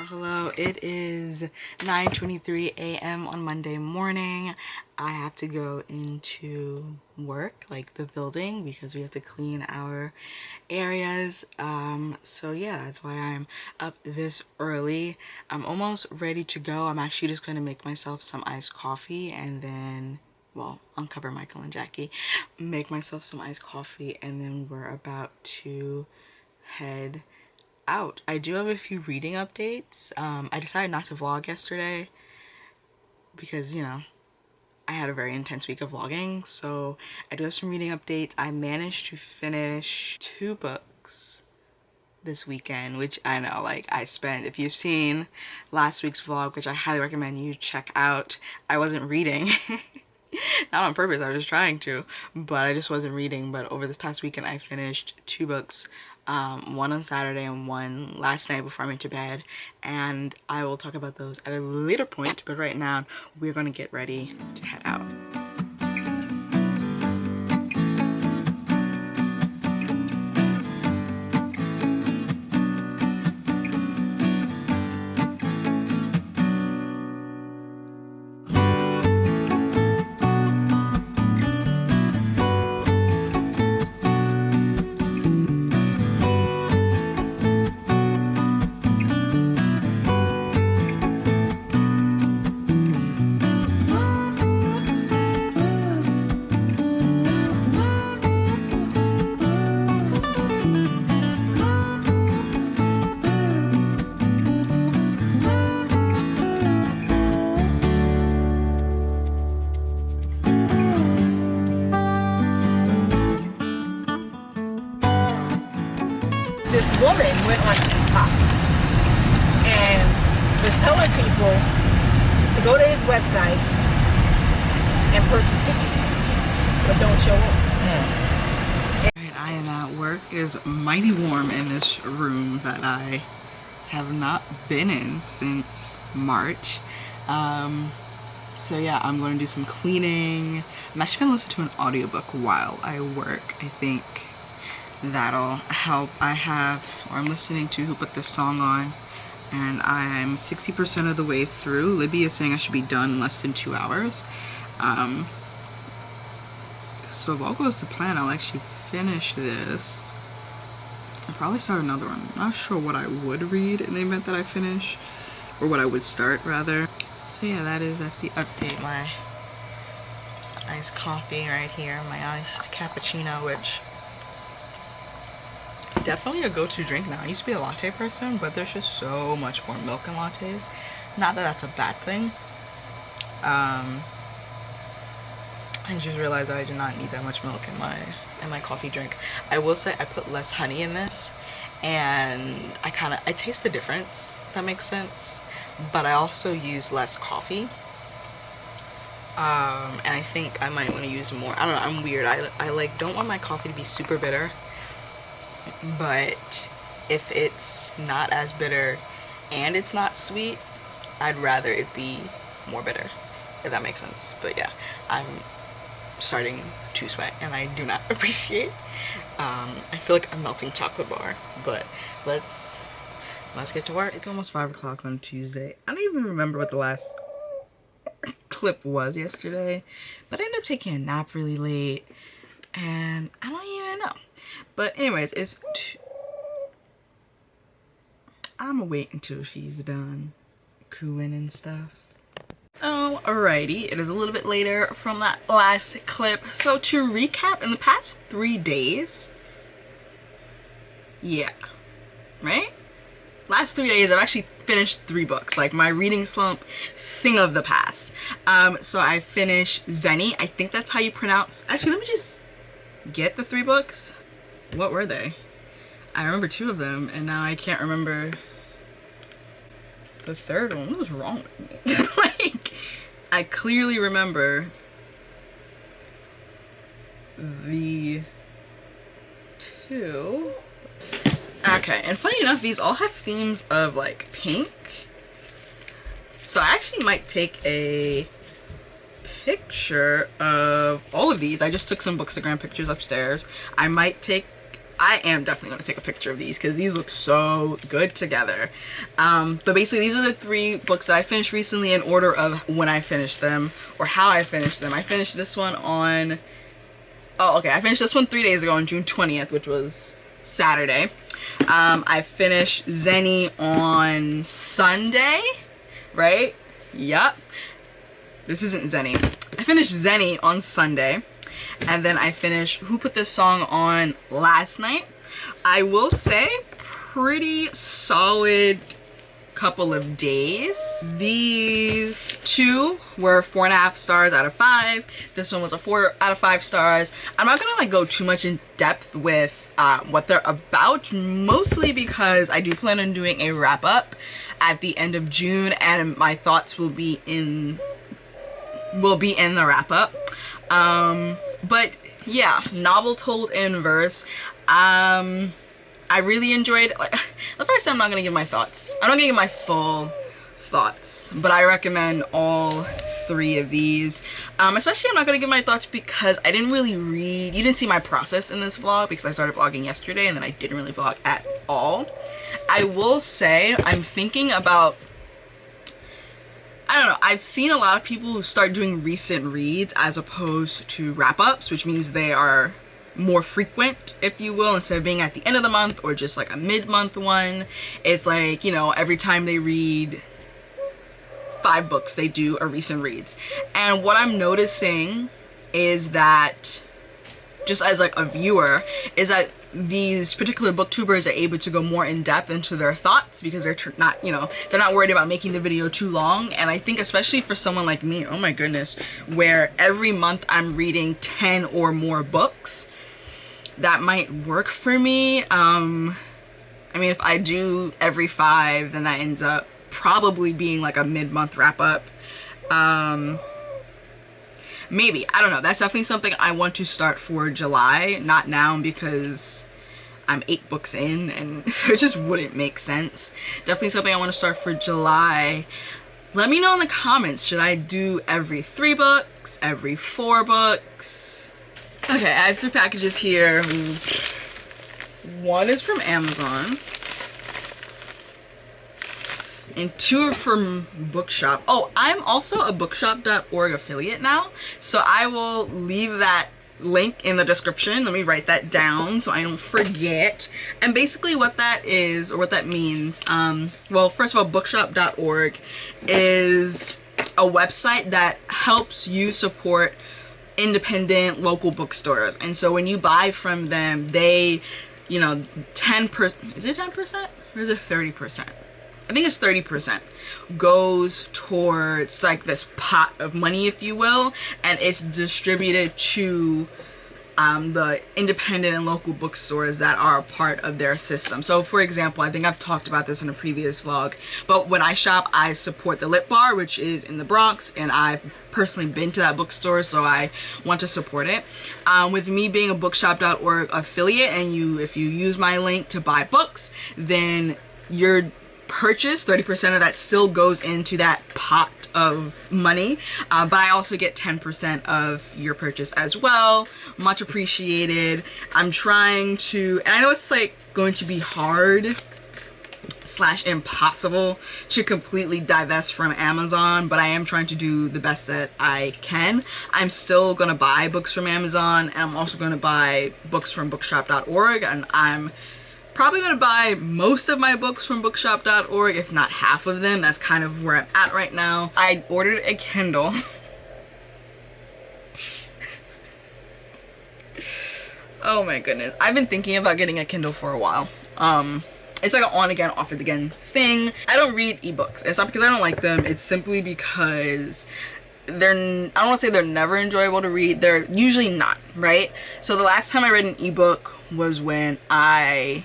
Hello, it is 9:23 a.m. on Monday morning. I have to go into work, like the building, because we have to clean our areas. So yeah, that's why I'm up this early. I'm almost ready to go. I'm actually just going to make myself some iced coffee and then, well, uncover Michael and Jackie, make myself some iced coffee, and then we're about to head out. I do have a few reading updates. I decided not to vlog yesterday because, you know, I had a very intense week of vlogging, so I do have some reading updates. I managed to finish 2 books this weekend, which I know, like, I spent, if you've seen last week's vlog, which I highly recommend you check out, I wasn't reading. Not on purpose, I was just trying to, but I just wasn't reading. But over this past weekend I finished 2 books, one on Saturday and one last night before I went to bed, and I will talk about those at a later point. But right now we're gonna get ready to head out. This woman went on TikTok and was telling people to go to his website and purchase tickets, but don't show up. Alright, I am at work. It is mighty warm in this room that I have not been in since March. So yeah, I'm going to do some cleaning. I'm actually going to listen to an audiobook while I work. I think that'll help. I'm listening to Who Put This Song On, and I'm 60% of the way through. Libby is saying I should be done in less than 2 hours. So if all goes to plan, I'll actually finish this. I'll probably start another one. I'm not sure what I would read in the event that I finish, or what I would start rather. So yeah, that's the update. My iced coffee right here, my iced cappuccino, which definitely a go-to drink now. I used to be a latte person, but there's just so much more milk in lattes. Not that that's a bad thing. I just realized that I did not need that much milk in my coffee drink. I will say I put less honey in this, and I taste the difference, if that makes sense. But I also use less coffee. And I think I might want to use more. I don't know, I'm weird. I like don't want my coffee to be super bitter. But if it's not as bitter and it's not sweet, I'd rather it be more bitter, if that makes sense. But yeah, I'm starting to sweat and I do not appreciate. I feel like I'm melting chocolate bar, but let's get to work. It's almost 5 o'clock on Tuesday. I don't even remember what the last clip was yesterday, but I ended up taking a nap really late and I don't even know. But anyways, I'm gonna wait until she's done cooing and stuff. Oh, alrighty, it is a little bit later from that last clip. So to recap, in the past 3 days, yeah, right? Last 3 days, I've actually finished 3 books, like my reading slump thing of the past. So I finished Zenny. I think that's how you pronounce. Actually, let me just get the 3 books. What were they? I remember 2 of them, and now I can't remember the 3rd one. What was wrong with me? Like, I clearly remember the 2. Okay, and funny enough, these all have themes of like pink. So I actually might take a picture of all of these. I just took some Bookstagram pictures upstairs. I might take I am definitely going to take a picture of these because these look so good together. But basically these are the 3 books that I finished recently in order of when I finished them or how I finished them. I finished this one on, I finished this one 3 days ago on June 20th, which was Saturday. I finished Zenny on Sunday, right? Yup. This isn't Zenny. I finished Zenny on Sunday. And then I finished Who Put This Song On last night. I will say pretty solid couple of days. These 2 were 4.5 stars out of 5. This one was a 4 out of 5 stars. I'm not gonna like go too much in depth with what they're about, mostly because I do plan on doing a wrap up at the end of June, and my thoughts will be in the wrap up. But yeah, novel told in verse. I really enjoyed, like, the first time I'm not gonna give my thoughts. I'm not gonna give my full thoughts, but I recommend all 3 of these. Especially I'm not gonna give my thoughts because I didn't really read, you didn't see my process in this vlog because I started vlogging yesterday and then I didn't really vlog at all. I will say I'm thinking about, I don't know, I've seen a lot of people who start doing recent reads as opposed to wrap-ups, which means they are more frequent, if you will, instead of being at the end of the month or just like a mid-month one. It's like, you know, every time they read 5 books, they do a recent reads. And what I'm noticing is that, just as like a viewer, is that these particular booktubers are able to go more in depth into their thoughts because they're not, you know, they're not worried about making the video too long. And I think especially for someone like me, oh my goodness, where every month I'm reading 10 or more books, that might work for me. I mean, if I do every 5, then that ends up probably being like a mid-month wrap-up. Maybe, I don't know. That's definitely something I want to start for July, not now because I'm 8 books in and so it just wouldn't make sense. Definitely something I want to start for July. Let me know in the comments, should I do every 3 books, every 4 books? Okay, I have 3 packages here. One is from Amazon and 2 are from Bookshop. Oh, I'm also a bookshop.org affiliate now, so I will leave that link in the description. Let me write that down so I don't forget. And basically what that is, or what that means, well, first of all, bookshop.org is a website that helps you support independent local bookstores. And so when you buy from them, they, you know, is it 10% or is it 30%? I think it's 30% goes towards like this pot of money, if you will, and it's distributed to the independent and local bookstores that are a part of their system. So for example, I think I've talked about this in a previous vlog, but when I shop, I support the Lit Bar, which is in the Bronx, and I've personally been to that bookstore, so I want to support it. With me being a bookshop.org affiliate, and if you use my link to buy books, then your purchase, 30% of that still goes into that pot of money, but I also get 10% of your purchase as well. Much appreciated. I'm trying to, and I know it's like going to be hard / impossible to completely divest from Amazon, but I am trying to do the best that I can. I'm still gonna buy books from Amazon, and I'm also gonna buy books from bookshop.org, and I'm probably gonna buy most of my books from bookshop.org, if not half of them. That's kind of where I'm at right now. I ordered a Kindle. Oh my goodness. I've been thinking about getting a Kindle for a while. It's like an on again, off again thing. I don't read ebooks. It's not because I don't like them. It's simply because I don't want to say they're never enjoyable to read. They're usually not, right? So the last time I read an ebook was when I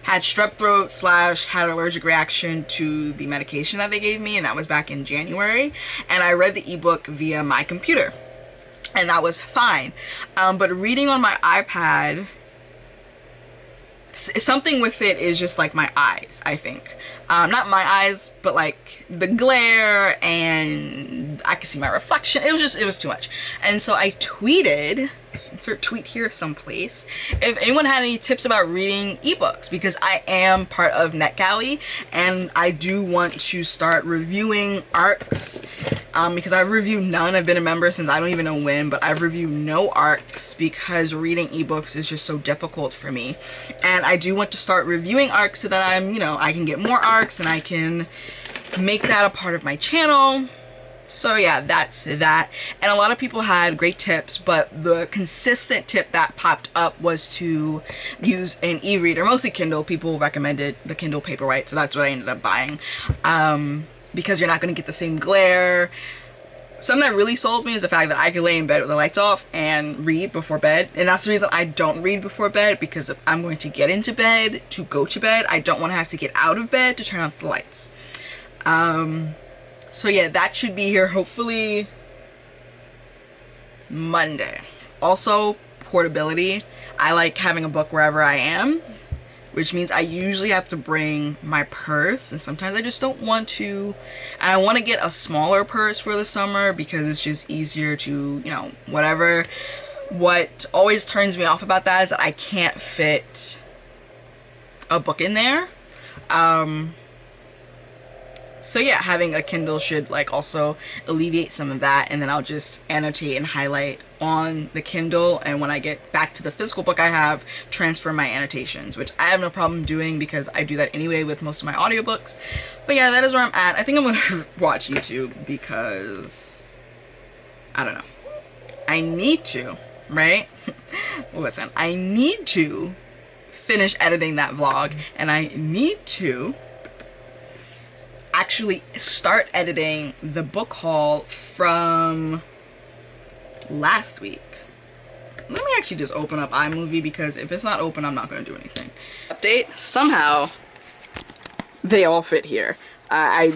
had strep throat / had an allergic reaction to the medication that they gave me, and that was back in January. And I read the ebook via my computer, and that was fine. But reading on my iPad, something with it is just like my eyes, I think. Not my eyes, but like the glare, and I could see my reflection. It was too much. And so I tweeted insert tweet here someplace, if anyone had any tips about reading ebooks, because I am part of NetGalley and I do want to start reviewing arcs, because I've reviewed none. I've been a member since I don't even know when, but I've reviewed no arcs because reading ebooks is just so difficult for me. And I do want to start reviewing arcs so that I'm, you know, I can get more arcs and I can make that a part of my channel. So yeah, that's that. And a lot of people had great tips, but the consistent tip that popped up was to use an e-reader, mostly Kindle. People recommended the Kindle Paperwhite, so that's what I ended up buying, because you're not going to get the same glare. Something that really sold me is the fact that I could lay in bed with the lights off and read before bed. And that's the reason I don't read before bed, because if I'm going to get into bed to go to bed, I don't want to have to get out of bed to turn off the lights. So yeah, that should be here hopefully Monday. Also, portability. I like having a book wherever I am, which means I usually have to bring my purse, and sometimes I just don't want to. And I want to get a smaller purse for the summer because it's just easier to, you know, whatever. What always turns me off about that is that I can't fit a book in there. So yeah, having a Kindle should like also alleviate some of that, and then I'll just annotate and highlight on the Kindle, and when I get back to the physical book I have, transfer my annotations, which I have no problem doing because I do that anyway with most of my audiobooks. But yeah, that is where I'm at. I think I'm gonna watch YouTube because I don't know. I need to, right? Listen, I need to finish editing that vlog, and I need to actually start editing the book haul from last week. Let me actually just open up iMovie, because if it's not open, I'm not going to do anything. Update, somehow they all fit here.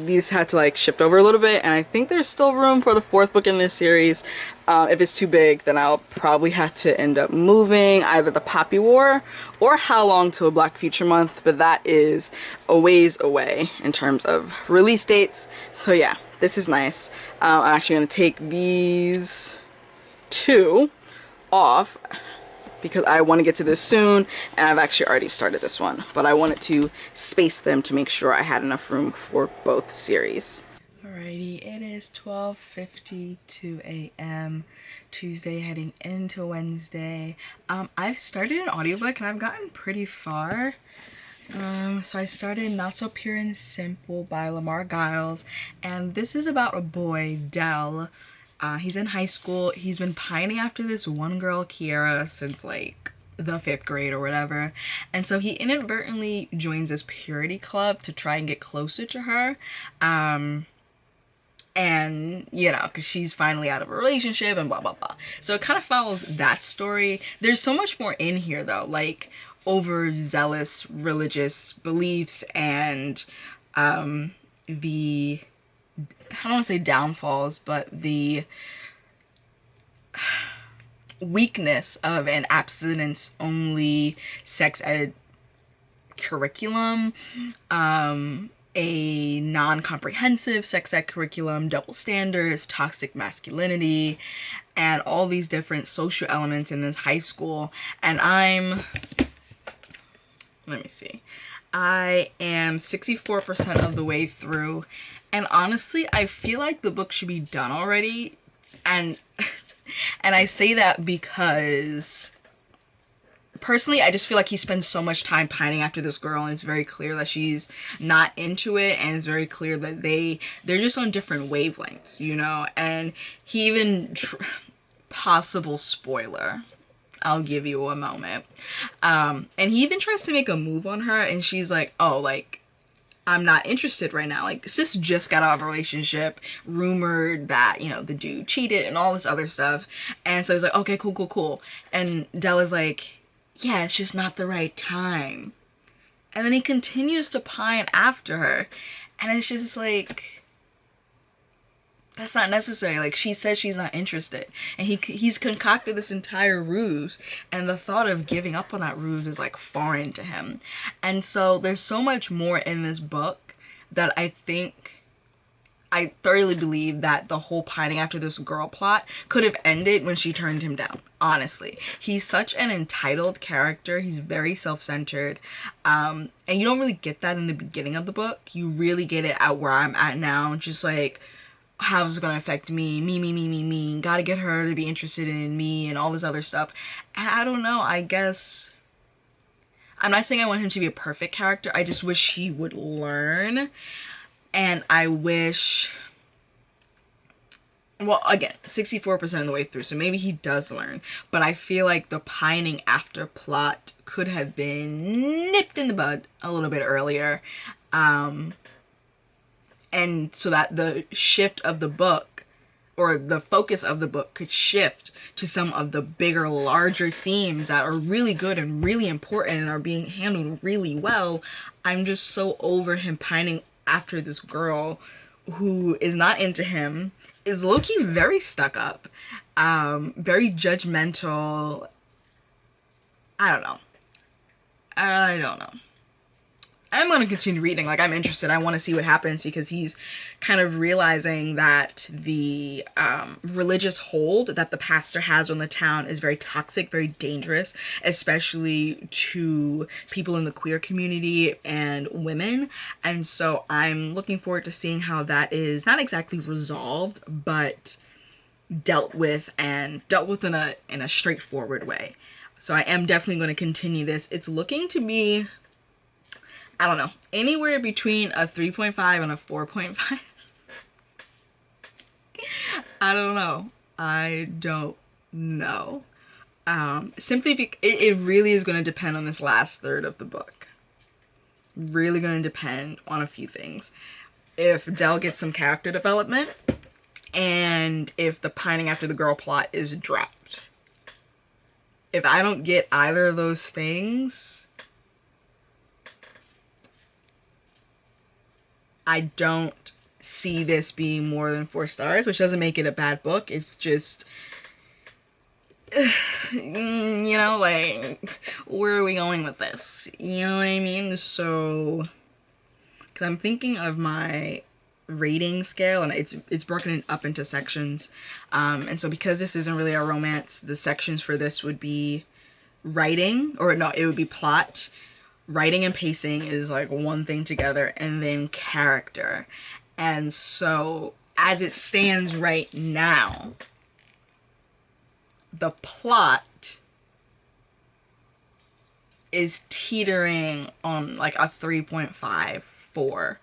These had to like shift over a little bit, and I think there's still room for the 4th book in this series. If it's too big, then I'll probably have to end up moving either the Poppy War or How Long to a Black Future Month, but that is a ways away in terms of release dates. So yeah, this is nice. I'm actually going to take these 2 off because I want to get to this soon, and I've actually already started this one, but I wanted to space them to make sure I had enough room for both series. Alrighty, it is 12:52 a.m. Tuesday heading into Wednesday. I've started an audiobook and I've gotten pretty far. So I started Not So Pure and Simple by Lamar Giles, and this is about a boy, Dell. He's in high school. He's been pining after this one girl, Kiara, since like the 5th grade or whatever. And so he inadvertently joins this purity club to try and get closer to her. And, you know, because she's finally out of a relationship and blah, blah, blah. So it kind of follows that story. There's so much more in here, though, like overzealous religious beliefs and the, I don't want to say downfalls, but the weakness of an abstinence-only sex ed curriculum, a non-comprehensive sex ed curriculum, double standards, toxic masculinity, and all these different social elements in this high school. And let me see, I am 64% of the way through, and honestly, I feel like the book should be done already, and I say that because personally, I just feel like he spends so much time pining after this girl, and it's very clear that she's not into it, and it's very clear that they're just on different wavelengths, you know. And he even possible spoiler, I'll give you a moment, and he even tries to make a move on her, and she's like, oh, like, I'm not interested right now. Like, sis just got out of a relationship, rumored that, you know, the dude cheated and all this other stuff. And so he's like, okay, cool, cool, cool. And Della's like, yeah, it's just not the right time. And then he continues to pine after her. And it's just like, that's not necessary. Like, she says she's not interested. And he's concocted this entire ruse. And the thought of giving up on that ruse is, like, foreign to him. And so there's so much more in this book that I think I thoroughly believe that the whole pining after this girl plot could have ended when she turned him down. Honestly, he's such an entitled character. He's very self-centered, and you don't really get that in the beginning of the book. You really get it at where I'm at now, just like, how's it gonna affect me? Me. Gotta get her to be interested in me and all this other stuff. And I don't know. I guess I'm not saying I want him to be a perfect character. I just wish he would learn. And I wish, well, again, 64% of the way through, so maybe he does learn. But I feel like the pining after plot could have been nipped in the bud a little bit earlier. And so that the shift of the book, or the focus of the book, could shift to some of the bigger, larger themes that are really good and really important and are being handled really well. I'm just so over him pining after this girl who is not into him, is low-key very stuck up, very judgmental. I don't know. I'm going to continue reading. Like, I'm interested. I want to see what happens, because he's kind of realizing that the religious hold that the pastor has on the town is very toxic, very dangerous, especially to people in the queer community and women. And so I'm looking forward to seeing how that is not exactly resolved, but dealt with, and dealt with in a straightforward way. So I am definitely going to continue this. It's looking to be, I don't know, anywhere between a 3.5 and a 4.5. I don't know. Simply because it really is going to depend on this last third of the book. Really going to depend on a few things. If Del gets some character development, and if the pining after the girl plot is dropped. If I don't get either of those things, I don't see this being more than 4 stars, which doesn't make it a bad book. It's just, you know, like, where are we going with this? You know what I mean? So, because I'm thinking of my rating scale, and it's broken up into sections. And so because this isn't really a romance, the sections for this would be writing, or no, it would be plot. Writing and pacing is like one thing together, and then character. And so as it stands right now, the plot is teetering on like a 3.5, 4.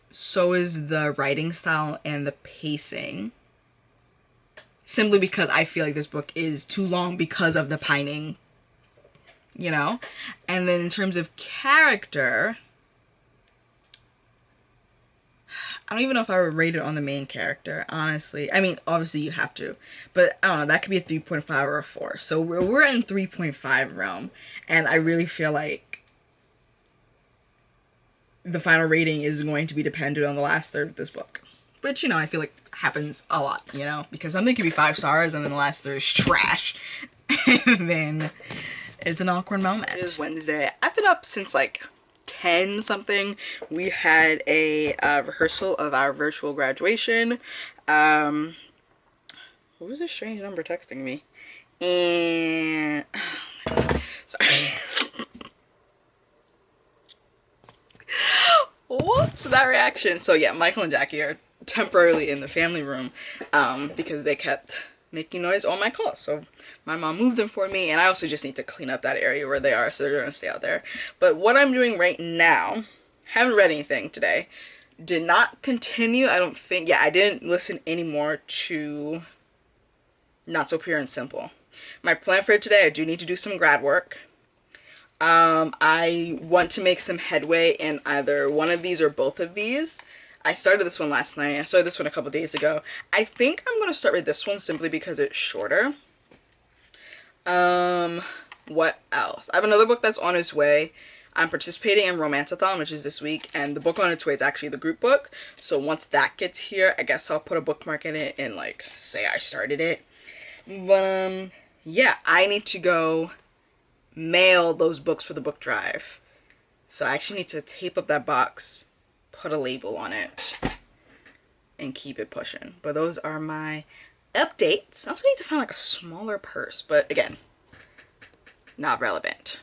So is the writing style and the pacing. Simply because I feel like this book is too long because of the pining, you know? And then in terms of character, I don't even know if I would rate it on the main character, honestly. I mean, obviously you have to, but I don't know, that could be a 3.5 or a 4. So we're in 3.5 realm, and I really feel like the final rating is going to be dependent on the last third of this book. Which, you know, I feel like happens a lot, you know? Because something could be 5 stars and then the last third is trash. And then it's an awkward moment. It is Wednesday. I've been up since like 10 something. We had a rehearsal of our virtual graduation. What was this strange number texting me? And sorry. Whoops, that reaction. So yeah, Michael and Jackie are temporarily in the family room because they kept making noise on my calls. So my mom moved them for me, and I also just need to clean up that area where they are, so they're gonna stay out there. But what I'm doing right now, haven't read anything today. Did not continue, I don't think, yeah, I didn't listen anymore to Not So Pure and Simple. My plan for today, I do need to do some grad work. I want to make some headway in either one of these or both of these. I started this one last night. I started this one a couple days ago. I think I'm going to start with this one simply because it's shorter. What else? I have another book that's on its way. I'm participating in Romanceathon, which is this week, and the book on its way is actually the group book. So once that gets here, I guess I'll put a bookmark in it and like say I started it. But yeah, I need to go mail those books for the book drive. So I actually need to tape up that box, put a label on it, and keep it pushing. But those are my updates. I also need to find like a smaller purse, but again, not relevant.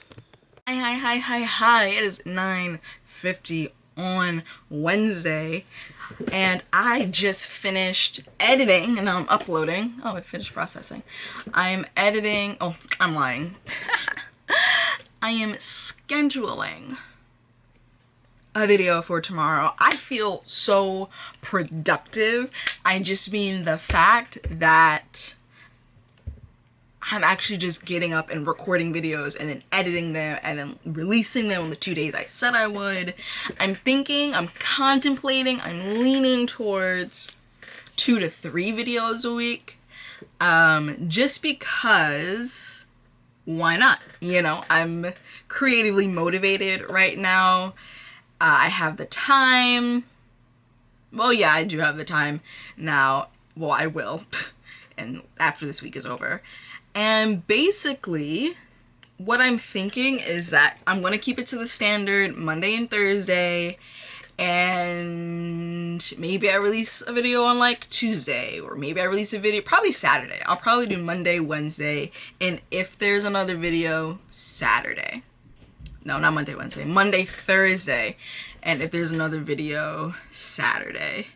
Hi. It is 9:50 on Wednesday, and I just finished editing, and now I'm uploading. Oh, I finished processing. I'm editing. Oh, I'm lying. I am scheduling a video for tomorrow. I feel so productive. I just mean the fact that I'm actually just getting up and recording videos and then editing them and then releasing them on the 2 days I said I would. I'm contemplating, I'm leaning towards 2 to 3 videos a week. Just because, why not? You know, I'm creatively motivated right now. I have the time. Well, yeah, I do have the time now. Well, I will. And after this week is over. And basically, what I'm thinking is that I'm going to keep it to the standard Monday and Thursday, and maybe I release a video on like Tuesday, or maybe I release a video, probably Saturday. I'll probably do Monday, Wednesday, and if there's another video, Saturday. No, not Monday, Wednesday. Monday, Thursday, and if there's another video, Saturday.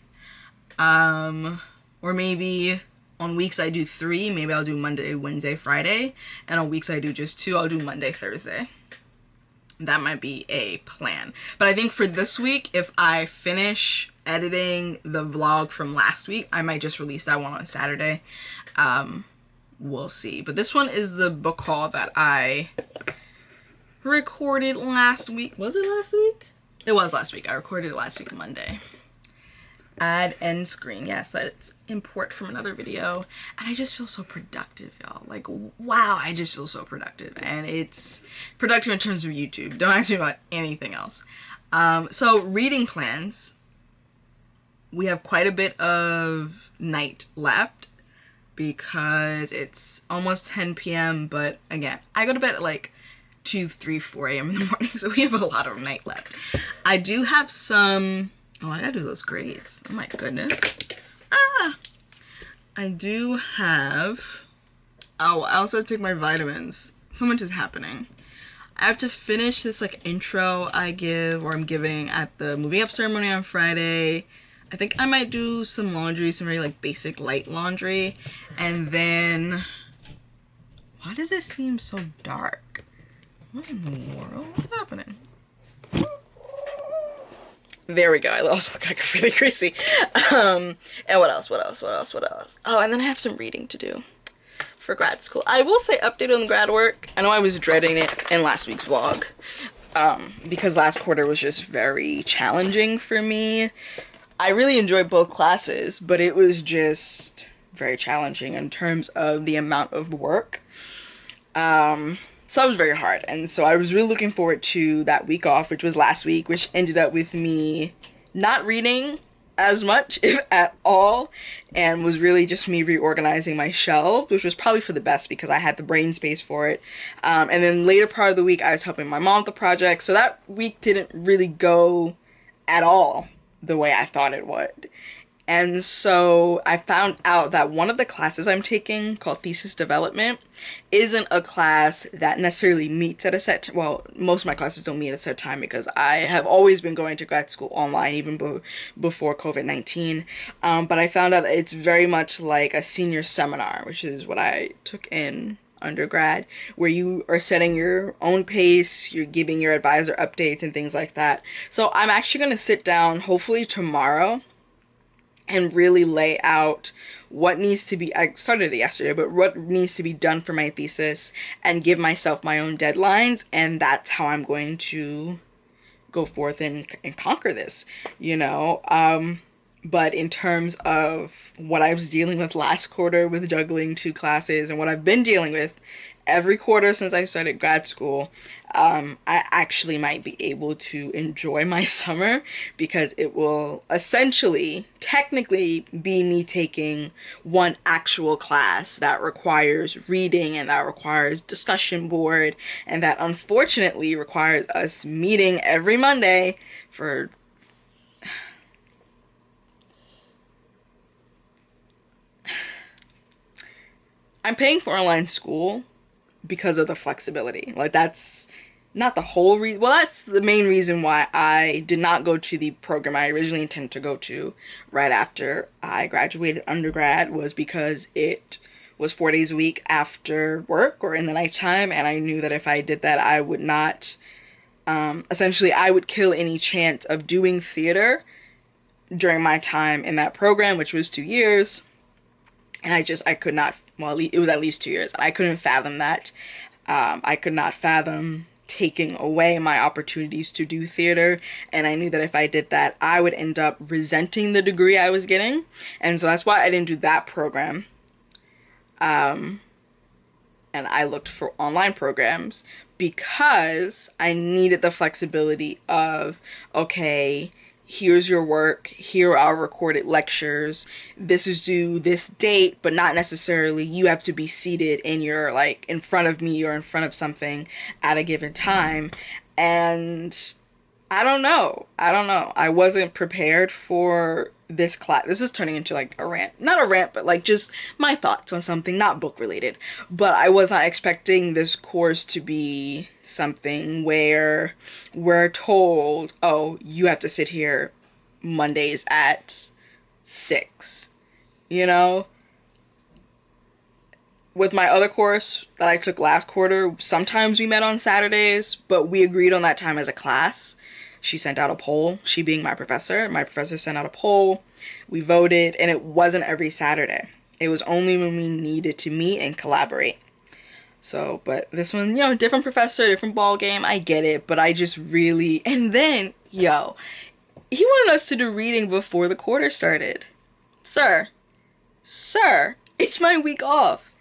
Or maybe on weeks I do 3, maybe I'll do Monday, Wednesday, Friday. And on weeks I do just 2, I'll do Monday, Thursday. That might be a plan. But I think for this week, if I finish editing the vlog from last week, I might just release that one on Saturday. We'll see. But this one is the book haul that I recorded last week. Was it last week? It was last week. I recorded it last week, Monday. Add end screen. Yes, that's import from another video. And I just feel so productive, y'all. Like, wow, I just feel so productive. And it's productive in terms of YouTube. Don't ask me about anything else. So reading plans. We have quite a bit of night left because it's almost 10 p.m. But again, I go to bed at like 2, 3, 4 a.m. in the morning. So we have a lot of night left. I do have some... Oh, I gotta do those grades. Oh my goodness. I do have... Oh, I also take my vitamins. So much is happening. I have to finish this like intro I give, or I'm giving at the moving up ceremony on Friday. I think I might do some laundry, some very like basic light laundry. And then... Why does it seem so dark? What in the world? What's happening? There we go. I also look like really crazy. And what else? Oh, and then I have some reading to do for grad school. I will say update on the grad work. I know I was dreading it in last week's vlog because last quarter was just very challenging for me. I really enjoyed both classes, but it was just very challenging in terms of the amount of work. So that was very hard, and so I was really looking forward to that week off, which was last week, which ended up with me not reading as much, if at all, and was really just me reorganizing my shelves, which was probably for the best because I had the brain space for it. And then later part of the week, I was helping my mom with the project, so that week didn't really go at all the way I thought it would. And so I found out that one of the classes I'm taking, called Thesis Development, isn't a class that necessarily meets at a set, well, most of my classes don't meet at a set time because I have always been going to grad school online, even before COVID-19. But I found out that it's very much like a senior seminar, which is what I took in undergrad, where you are setting your own pace, you're giving your advisor updates and things like that. So I'm actually going to sit down, hopefully tomorrow, and really lay out what needs to be, I started it yesterday, but what needs to be done for my thesis and give myself my own deadlines. And that's how I'm going to go forth and conquer this, you know. But in terms of what I was dealing with last quarter with juggling 2 classes and what I've been dealing with every quarter since I started grad school, I actually might be able to enjoy my summer because it will essentially, technically, be me taking one actual class that requires reading and that requires discussion board and that unfortunately requires us meeting every Monday for... I'm paying for online school because of the flexibility. Like, that's not the whole reason. Well, that's the main reason why I did not go to the program I originally intended to go to right after I graduated undergrad, was because it was 4 days a week after work or in the nighttime, and I knew that if I did that, I would not, essentially, I would kill any chance of doing theater during my time in that program, which was 2 years. And I could not, well, it was at least 2 years. I couldn't fathom that. I could not fathom taking away my opportunities to do theater. And I knew that if I did that, I would end up resenting the degree I was getting. And so that's why I didn't do that program. And I looked for online programs because I needed the flexibility of, okay, here's your work, here are recorded lectures, this is due this date, but not necessarily you have to be seated in your, like, in front of me or in front of something at a given time. And I don't know. I wasn't prepared for this class. This is turning into like a rant. Not a rant, but like just my thoughts on something, not book related. But I was not expecting this course to be something where we're told, oh, you have to sit here Mondays at 6. You know? With my other course that I took last quarter, sometimes we met on Saturdays, but we agreed on that time as a class. She sent out a poll, she being my professor. My professor sent out a poll, we voted, and it wasn't every Saturday. It was only when we needed to meet and collaborate. So, but this one, you know, different professor, different ball game, I get it, but I just really, and then, yo, he wanted us to do reading before the quarter started. Sir, it's my week off.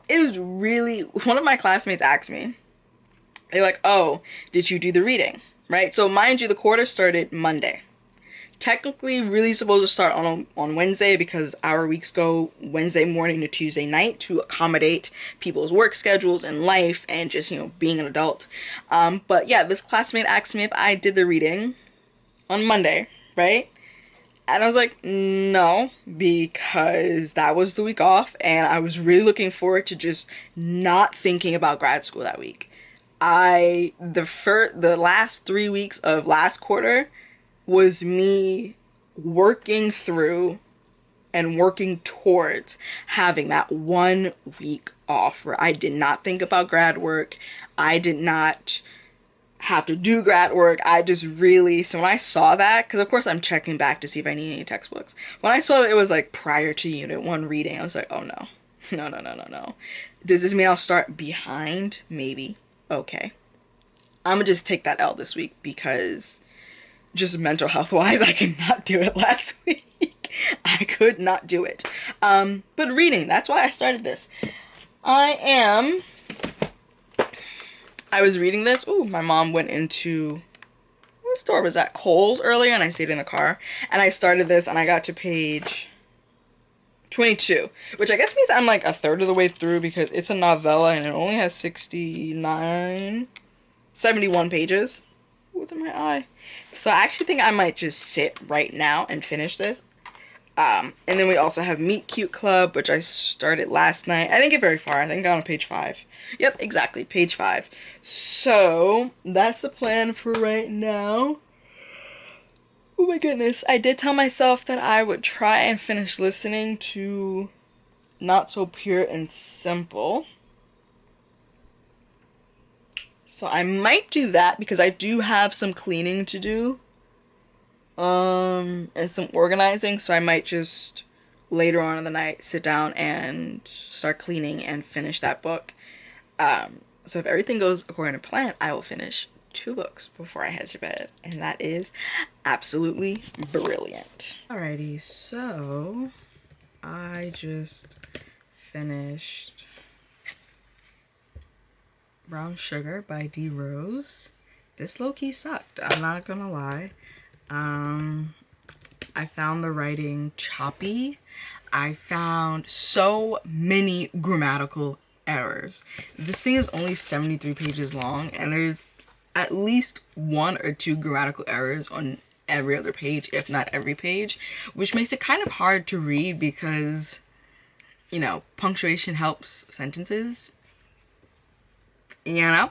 It was really, one of my classmates asked me, they're like, oh, did you do the reading? Right? So mind you, the quarter started Monday. Technically really supposed to start on Wednesday because our weeks go Wednesday morning to Tuesday night to accommodate people's work schedules and life and just, you know, being an adult. But yeah, this classmate asked me if I did the reading on Monday, right? And I was like, no, because that was the week off and I was really looking forward to just not thinking about grad school that week. The last 3 weeks of last quarter was me working through and working towards having that 1 week off where I did not think about grad work. I did not have to do grad work. I just really, so when I saw that, because of course I'm checking back to see if I need any textbooks. When I saw that it was like prior to unit 1 reading, I was like, oh no. No. Does this mean I'll start behind? Maybe. Okay. I'm gonna just take that L this week because just mental health wise, I could not do it last week. I could not do it. But reading, that's why I started this. I was reading this. Ooh, my mom went into, what store was that? Kohl's earlier, and I stayed in the car. And I started this, and I got to page 22, which I guess means I'm like a third of the way through because it's a novella and it only has 71 pages. What's in my eye? So I actually think I might just sit right now and finish this. And then we also have Meet Cute Club, which I started last night. I didn't get very far. I think I got on page 5. Yep, exactly, page 5. So that's the plan for right now. Oh my goodness. I did tell myself that I would try and finish listening to Not So Pure and Simple. So I might do that because I do have some cleaning to do. And some organizing. So I might just later on in the night sit down and start cleaning and finish that book. So if everything goes according to plan, I will finish 2 books before I head to bed, and that is absolutely brilliant. Alrighty, so I just finished Brown Sugar by D. Rose. This low-key sucked, I'm not gonna lie. I found the writing choppy. I found so many grammatical errors. This thing is only 73 pages long, and there's at least 1 or 2 grammatical errors on every other page, if not every page, which makes it kind of hard to read because you know, punctuation helps sentences, you know.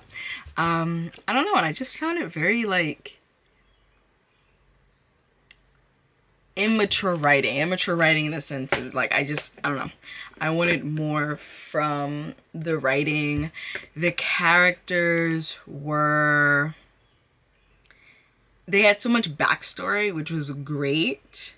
I don't know, and I just found it very like immature writing in the sense of like, I don't know, I wanted more from the writing. The characters were, they had so much backstory, which was great.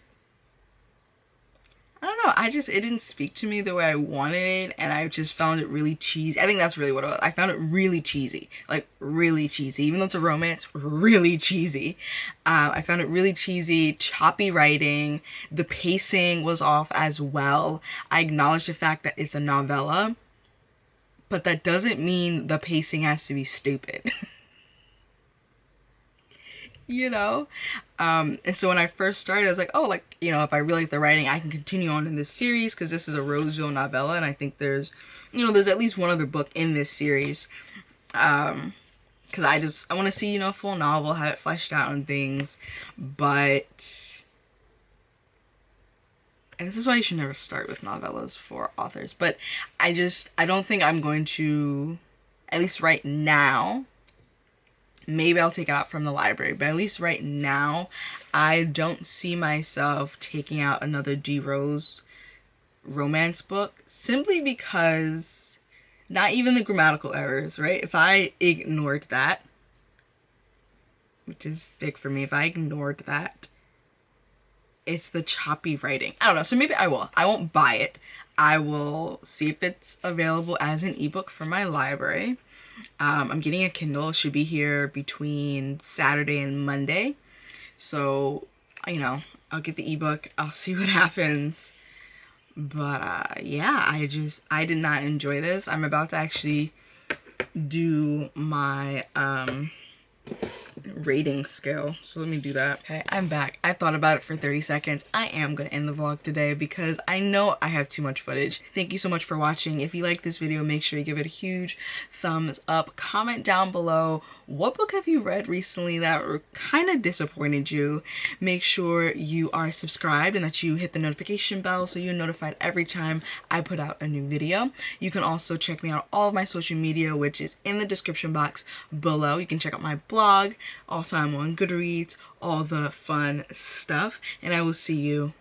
I don't know, it didn't speak to me the way I wanted it, and I just found it really cheesy. I think that's really what it was. I found it really cheesy. Like, really cheesy. Even though it's a romance, really cheesy. I found it really cheesy, choppy writing. The pacing was off as well. I acknowledge the fact that it's a novella, but that doesn't mean the pacing has to be stupid. You know? And so when I first started, I was like, oh, like, you know, if I really like the writing, I can continue on in this series, because this is a Roseville novella, and I think there's, you know, there's at least one other book in this series. Because I want to see, you know, a full novel, have it fleshed out and things, but, and this is why you should never start with novellas for authors, but I don't think I'm going to, at least right now, maybe I'll take it out from the library, but at least right now, I don't see myself taking out another D. Rose romance book, simply because not even the grammatical errors, right? If I ignored that, which is big for me, if I ignored that, it's the choppy writing. I don't know, so maybe I will. I won't buy it. I will see if it's available as an ebook for my library. I'm getting a Kindle. It should be here between Saturday and Monday. So, you know, I'll get the ebook. I'll see what happens. But, yeah, I did not enjoy this. I'm about to actually do my, rating scale, so let me do that. Okay, I'm back. I thought about it for 30 seconds. I am gonna end the vlog today because I know I have too much footage. Thank you so much for watching. If you like this video, make sure you give it a huge thumbs up. Comment down below, what book have you read recently that kind of disappointed you? Make sure you are subscribed and that you hit the notification bell so you're notified every time I put out a new video. You can also check me out on all of my social media, which is in the description box below. You can check out my blog. Also, I'm on Goodreads, all the fun stuff, and I will see you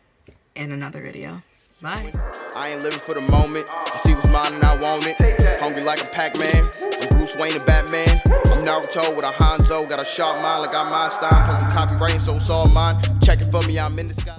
in another video. Bye. I ain't living for the moment. I see what's mine and I want it. Hungry like a Pac-Man. I'm Bruce Wayne and Batman. I'm Naruto with a Hanzo. Got a sharp mind like I'm Einstein. Plus I'm copywriting, so it's all mine. Check it for me, I'm in the sky.